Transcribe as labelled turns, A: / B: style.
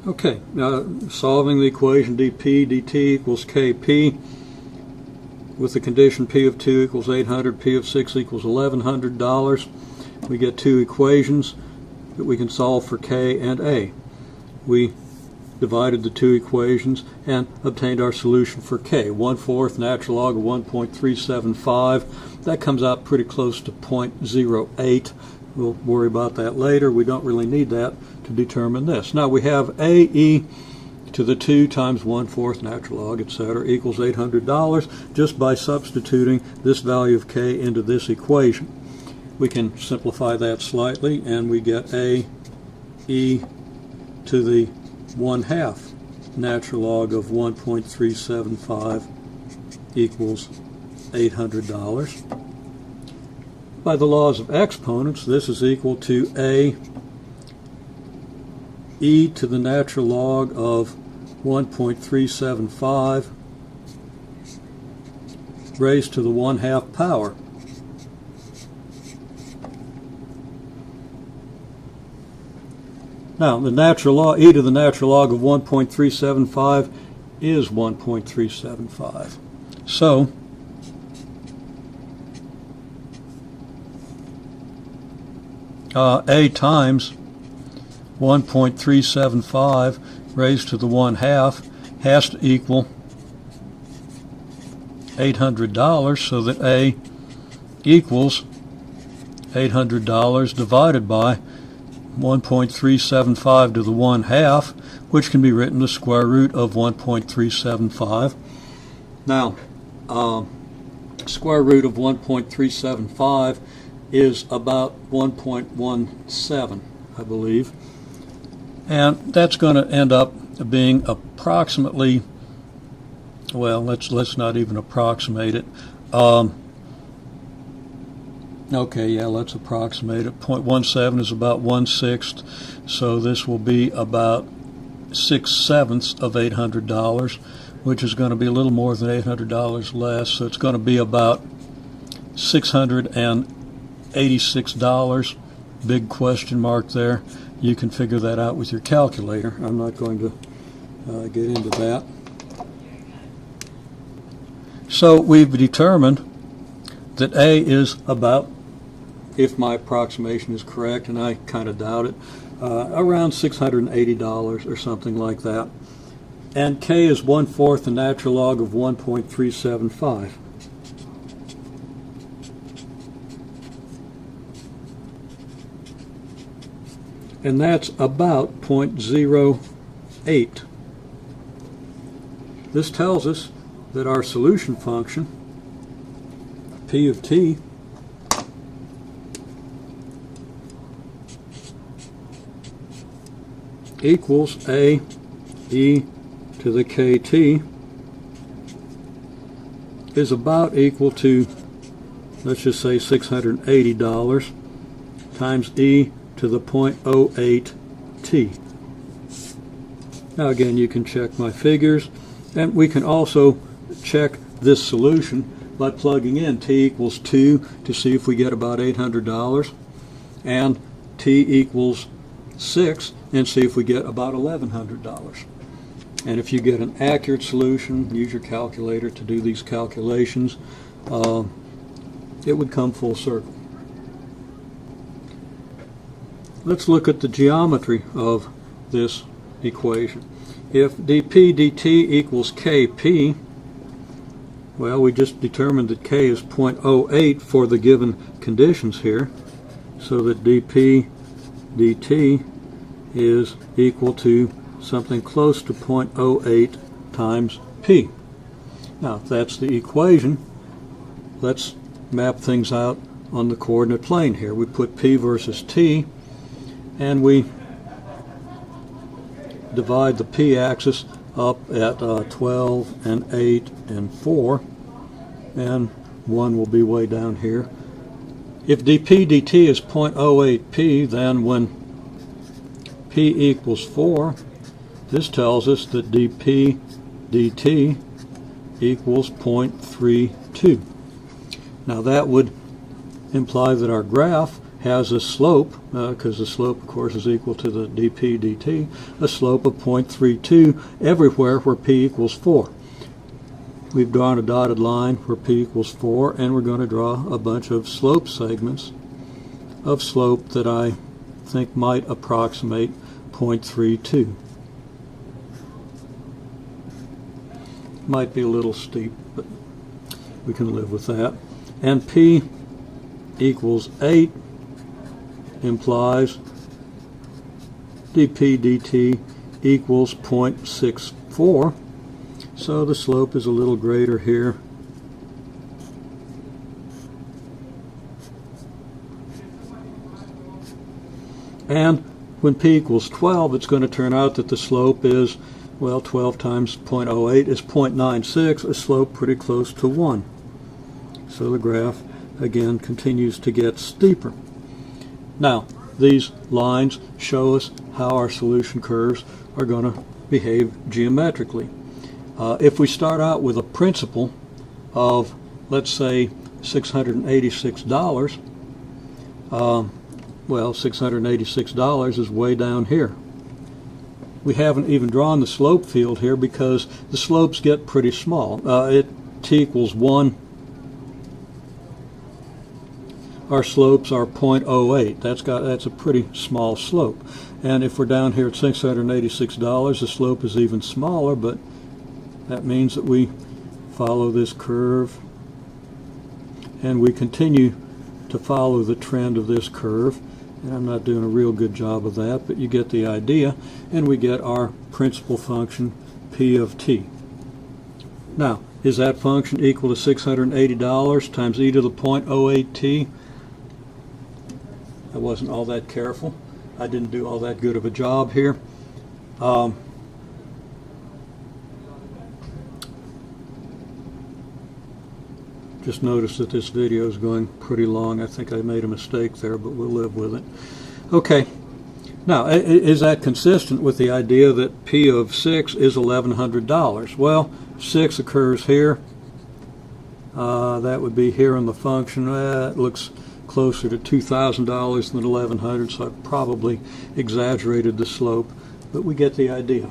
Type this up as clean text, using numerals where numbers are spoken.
A: Okay, solving the equation dp dt equals kp with the condition p of 2 equals 800, p of 6 equals $1,100. We get two equations that we can solve for k and a. We divided the two equations and obtained our solution for k. 1/4 natural log of 1.375. That comes out pretty close to 0.08. We'll worry about that later. We don't really need that to determine this. Now we have AE to the 2 times 1/4 natural log, etc. equals $800 just by substituting this value of k into this equation. We can simplify that slightly and we get AE to the 1/2 natural log of 1.375 equals $800. By the laws of exponents, this is equal to e to the natural log of 1.375 raised to the 1/2 power. Now, the natural log, e to the natural log of 1.375 is 1.375. So, a times 1.375 raised to the 1/2 has to equal $800, so that a equals $800 divided by 1.375 to the 1/2, which can be written the square root of 1.375. Now, square root of 1.375 is about 1.17, I believe, and that's going to end up being approximately, well, let's not even approximate it. Okay, yeah, let's approximate it. 0.17 is about 1/6, so this will be about 6/7 of $800, which is going to be a little more than $800 less, so it's going to be about $686, big question mark there. You can figure that out with your calculator. I'm not going to get into that. So we've determined that A is about, if my approximation is correct, and I kind of doubt it, around $680 or something like that. And K is 1/4 the natural log of 1.375. And that's about 0.08. This tells us that our solution function, P of t, equals A e to the kt is about equal to, let's just say $680 times e to the 0.08 t. Now again, you can check my figures, and we can also check this solution by plugging in t equals 2 to see if we get about $800, and t equals 6 and see if we get about $1,100. And if you get an accurate solution, use your calculator to do these calculations, it would come full circle. Let's look at the geometry of this equation. If dp dt equals kp, well, we just determined that k is 0.08 for the given conditions here, so that dp dt is equal to something close to 0.08 times p. Now, if that's the equation, let's map things out on the coordinate plane here. We put p versus t, and we divide the p-axis up at 12 and 8 and 4, and 1 will be way down here. If dp dt is 0.08p, then when p equals 4, this tells us that dp dt equals 0.32. Now that would imply that our graph has a slope, because the slope of course is equal to the dp dt, a slope of 0.32 everywhere where p equals 4. We've drawn a dotted line where p equals 4, and we're going to draw a bunch of slope segments of slope that I think might approximate 0.32. Might be a little steep, but we can live with that. And p equals 8 implies dp dt equals 0.64. So the slope is a little greater here. And when p equals 12, it's going to turn out that the slope is, well, 12 times 0.08 is 0.96, a slope pretty close to 1. So the graph, again, continues to get steeper. Now, these lines show us how our solution curves are going to behave geometrically. If we start out with a principal of, let's say, $686, well, $686 is way down here. We haven't even drawn the slope field here because the slopes get pretty small. T equals 1. Our slopes are 0.08. That's a pretty small slope. And if we're down here at $686, the slope is even smaller, but that means that we follow this curve and we continue to follow the trend of this curve. And I'm not doing a real good job of that, but you get the idea, and we get our principal function p of t. Now, is that function equal to $680 times e to the 0.08t? I wasn't all that careful. I didn't do all that good of a job here. Just noticed that this video is going pretty long. I think I made a mistake there, but we'll live with it. Okay. Now, is that consistent with the idea that P of 6 is $1,100? Well, 6 occurs here. That would be here in the function. It looks closer to $2,000 than $1,100, so I probably exaggerated the slope, but we get the idea.